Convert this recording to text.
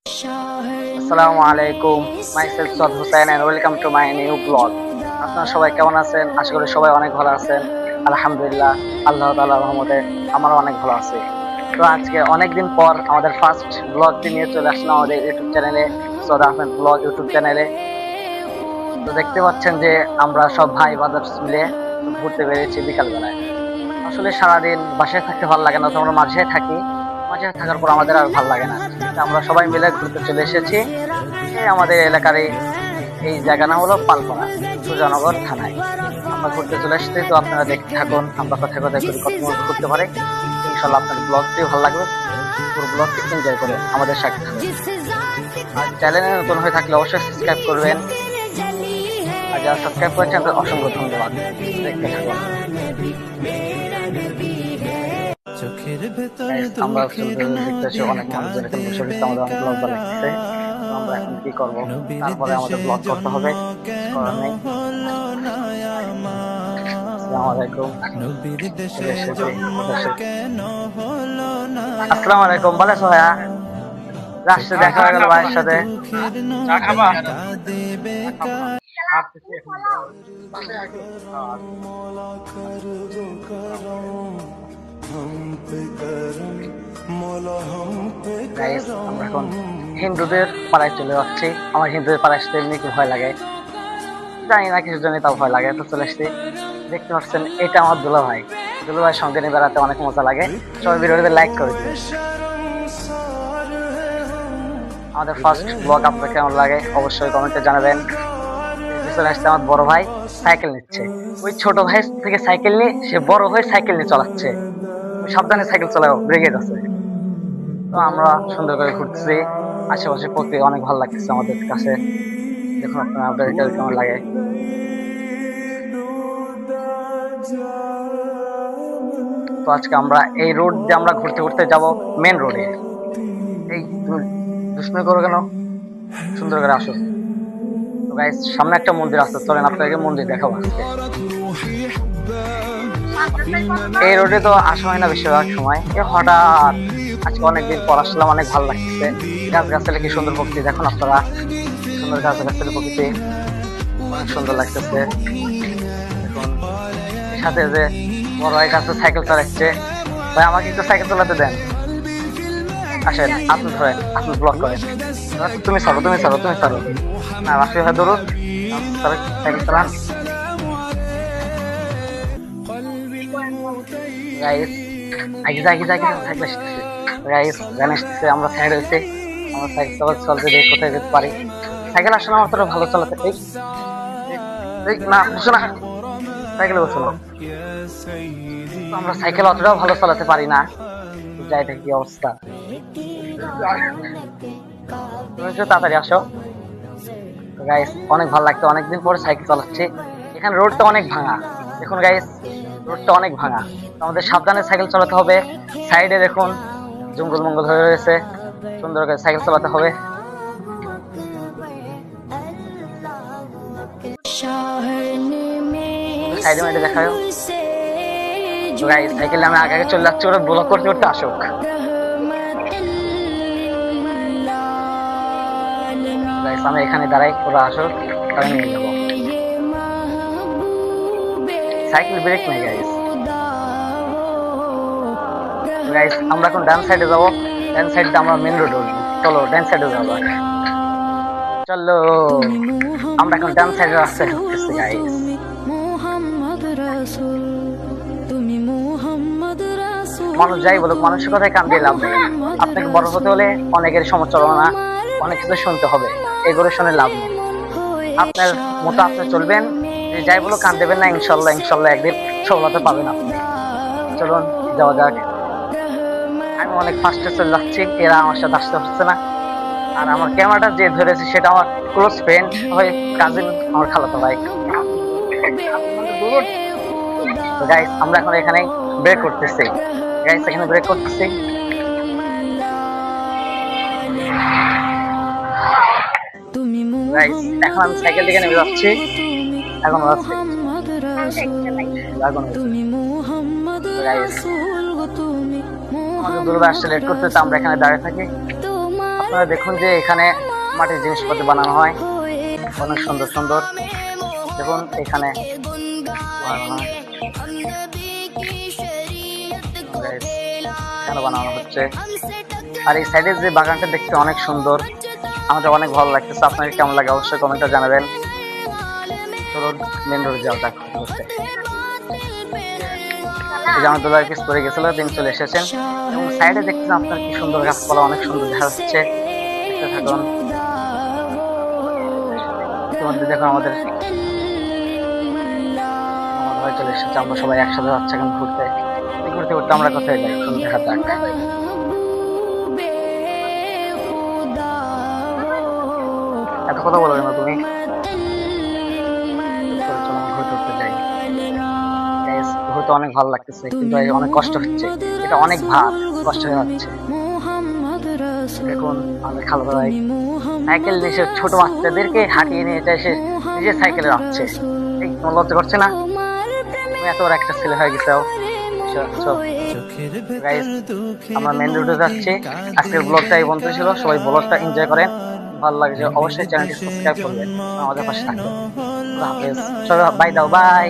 আসসালামু আলাইকুম, মাইসেলফ সদ Hussain and welcome to my new blog. আপনারা সবাই কেমন আছেন? আশা করি সবাই অনেক ভালো আছেন। আলহামদুলিল্লাহ, আল্লাহ তাআলার রহমতে আমারও অনেক ভালো আছি। তো আজকে অনেকদিন পর আমাদের ফার্স্ট ব্লগটি নিয়ে চলে আসলাম আমাদের ইউটিউব চ্যানেলে, সদ আহমেদ ব্লগ ইউটিউব চ্যানেলে। তো দেখতে পাচ্ছেন যে আমরা সব ভাই ব্রাদার্স মিলে ঘুরতে বেরিয়েছি বিকালবেলায়। আসলে সারাদিন বাসায় থাকতে ভালো লাগে না, তো আমরা মাঝে থাকি। মাঝে থাকার পর আমাদের আর ভালো লাগে না, তো আমরা সবাই মিলে ঘুরতে চলে এসেছি এই আমাদের এলাকার এই জায়গা নাম হলো পালপাড়া, সুজানগর থানায়। আমরা ঘুরতে চলে এসেছি, তো আপনারা দেখতে থাকুন আমরা কোথায় কোথায় ঘুরি, কত ঘুরতে পারে। ইনশাল্লাহ আপনাদের ব্লগটি ভালো লাগবে, পুরো ব্লগটি এনজয় করে আমাদের সাথে থাকুন। আর চ্যানেলে নতুন হয়ে থাকলে অবশ্যই সাবস্ক্রাইব করবেন, আর যারা সাবস্ক্রাইব করেছেন তাদের অসংখ্য ধন্যবাদ। দেখতে থাকুন। আমরা দেখতেছি অনেক মানুষজন এখন বসে বসে আমাদের অনেক লজ্জা লাগতেছে। আমরা এখন কি করব, তারপরে আমাদের ব্লগ করতে হবে, করার নেই। আসসালামু আলাইকুম, আসসালামু আলাইকুম। ভালো আছো ভাইয়া? রাস্তায় দেখা হয়ে গেল ভাইয়ের সাথে। চা খাবা? গাইস, আমরা এখন হিন্দুদের পাড়ায় চলে যাচ্ছি। আমার হিন্দুদের পাড়ায় আসতে এমনি কি ভয় লাগে, জানি না কিছু জন্য তাও ভয় লাগে, তো চলে আসছি। দেখতে পাচ্ছেন এটা আমার দুলা ভাই। দুলা ভাইয়ের সঙ্গে নিয়ে বেড়াতে অনেক মজা লাগে। সবাই ভিডিওতে লাইক করে দিন। আমাদের ফার্স্ট ব্লগ আপনার কেমন লাগে অবশ্যই কমেন্টে জানাবেন। চলে আসছে আমার বড় ভাই, সাইকেল নিচ্ছে। ওই ছোট ভাই থেকে সাইকেল নিয়ে সে বড় হয়ে সাইকেল নিয়ে চালাচ্ছে। সাবধানে সাইকেল চালাও, ব্রেকেট আছে। তো আমরা সুন্দর করে ঘুরতেছি, আশেপাশে প্রকৃতি অনেক ভালো লাগতেছে আমাদের কাছে। দেখুন আপনারা, আপনাদের কেমন লাগে। তো আজকে আমরা এই রোড দিয়ে আমরা ঘুরতে ঘুরতে যাব মেন রোডে। এই তুমি দুষ্মি করো কেন, সুন্দর করে আসো। তো গাইস, সামনে একটা মন্দির আছে, চলেন আপনাকে মন্দির দেখাবো আজকে। এই রোডে তো আসা হয় না বেশিরভাগ সময়, হঠাৎ আজকে অনেকদিন পর আসলাম, অনেক ভালো লাগতেছে। গাছ গাছালি কি সুন্দর প্রকৃতি দেখুন আপনারা, সুন্দর গাছ গাছালি প্রকৃতি অনেক সুন্দর লাগতেছে। দেখুন সাথে যে বড় ভাই কাছে সাইকেল চালাচ্ছে। ভাই আমাকে একটু সাইকেল চালাতে দেন, আসেন আপনি ধরেন, আপনি ব্লক করেন। তুমি ছাড়ো, তুমি ছাড়ো, তুমি ছাড়ো না, রাশি ভাই ধরুন, সাইকেল চালান। গাইস আগে আগে আগে সাইকেল আসতেছে। গাইস ভ্যান আসতেছে, আমরা সাইড হয়েছে, আমরা সাইকেল চালাতে চলতে দেখি কোথায় যেতে পারি। সাইকেল আসলে আমার তোরা ভালো চালাতে, এই না বসো না, সাইকেলে বসো না। আমরা সাইকেল অতটাও ভালো চালাতে পারি না, যাই দেখি কি অবস্থা। তুমি একটু তাড়াতাড়ি আসো। গাইস অনেক ভালো লাগতো, অনেকদিন পরে সাইকেল চালাচ্ছি। এখানে রোডটা অনেক ভাঙা, দেখুন গাইস রোডটা অনেক ভাঙা, আমাদের সাবধানে সাইকেল চালাতে হবে। সাইডে দেখুন জঙ্গল মঙ্গল হয়ে রয়েছে, সুন্দর করে সাইকেল চালাতে হবে। সাইডে মাইডে দেখায় গাইস, সাইকেল আমি আগে আগে চলে যাচ্ছি, ওরা ব্লক করতে করতে আসুক। গাইস আমি এখানে দাঁড়াই, ওরা আসুক, তাহলে নিয়ে যাবো। সাইকেল ব্রেক নেই গাইস। গাইস আমরা এখন ডান সাইডে যাবো, ডান সাইডে আমরা মেন রোড উঠবো। চলো ডান সাইডে যাবো, চলো। আমরা এখন ডান সাইডে রাস্তায় ঢুকতেছি গাইস। মানুষ যাই বলুক, মানুষের কথায় কান দিয়ে লাভ নেই। আপনাকে বড় হতে হলে অনেকের সমালোচনা, অনেক কিছু শুনতে হবে, এগুলো শুনে লাভ নেই। আপনার মতো আপনি চলবেন, যে যাই বলো কান দেবেন না। ইনশাল্লাহ ইনশাল্লাহ একদিন সফলতা পাবেন আপনি। চলুন যাওয়া যাক। আমি অনেক ফাস্টে চলে যাচ্ছি, এরা আমার সাথে আসতে পারছে না। আর আমার ক্যামেরাটা যে ধরেছে সেটা আমার ক্লোজ ফ্রেন্ড হয়, কাজিন, আমার খালাতো ভাই। তো গাইস আমরা এখন এখানে ব্রেক করতেছি, গাইস এখানে ব্রেক করতেছি। গাইস এখন আমি সাইকেল থেকে নেমে যাচ্ছি, এখন আমাদের দুর্বা আসতে লেট করতেছে, আমরা এখানে দাঁড়িয়ে থাকি। আপনারা দেখুন যে এখানে মাটির জিনিসপত্র বানানো হয়, অনেক সুন্দর সুন্দর। দেখুন এখানে বানানো হয়। Guys, এখানে বানানো হচ্ছে। আর এই সাইডের যে বাগানটা দেখতে অনেক সুন্দর, আমাদের অনেক ভালো লাগতেছে। আপনাকে কেমন লাগে অবশ্যই কমেন্টে জানাবেন। চলুন মেন রোডে যাওয়া যাক ঘুরতে। এই যে আমার দুলার পিস পরে গেছিল, তিনি চলে এসেছেন এবং সাইডে দেখতেছেন আপনার কি সুন্দর গাছপালা, অনেক সুন্দর দেখা যাচ্ছে। দেখতে থাকুন। ইতিমধ্যে দেখুন আমাদের ভাই চলে এসেছে, আমরা সবাই একসাথে যাচ্ছি এখন ঘুরতে। ঘুরতে ঘুরতে আমরা কোথায় যাই চলুন দেখা যাক। এত কথা বলবে না তুমি, চলো ঘুরতে ঘুরতে যাই। Guys, ঘুরতে অনেক ভালো লাগতেছে কিন্তু অনেক কষ্ট হচ্ছে, এটা অনেক ভার, কষ্ট হয়ে যাচ্ছে। দেখুন আমাদের খালাতো ভাই সাইকেল নিয়ে ছোট বাচ্চাদেরকে হাঁটিয়ে নিয়ে যায়, সে নিজের সাইকেলে যাচ্ছে। এই তোমার লজ্জা করছে না? তুমি এত বড় একটা ছেলে হয়ে গেছো। গাইস, আমরা মেন রোডে যাচ্ছি। আজকের ব্লগটা এই পর্যন্ত ছিল। সবাই ব্লগটা এনজয় করেন, ভালো লাগছে অবশ্যই চ্যানেলটি সাবস্ক্রাইব করবেন, আমাদের পাশে থাকবেন। আল্লাহ হাফেজ। সবাই বাই দাও, বাই।